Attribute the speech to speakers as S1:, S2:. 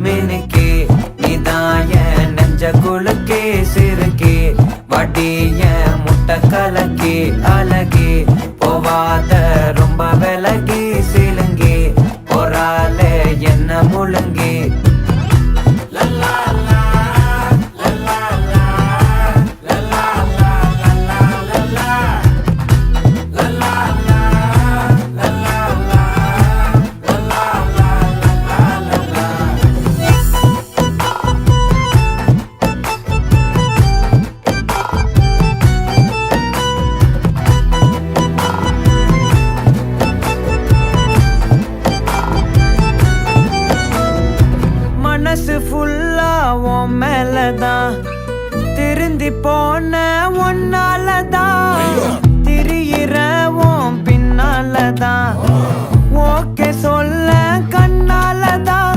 S1: மினுக்கே நீதாய நெஞ்ச குலுக்கே சிறுக்கே வடிய முட்டை கலக்கே அழகே போவாத ரொம்ப விலகி சிலுங்கி பொறால என்ன முழுங்கி மனசு ஃபுல்லா உன் மேலதான் திருந்தி போன ஒன்னாலதான் திரியிற உன் பின்னாலதான் ஓகே சொல்ல கண்ணாலதான்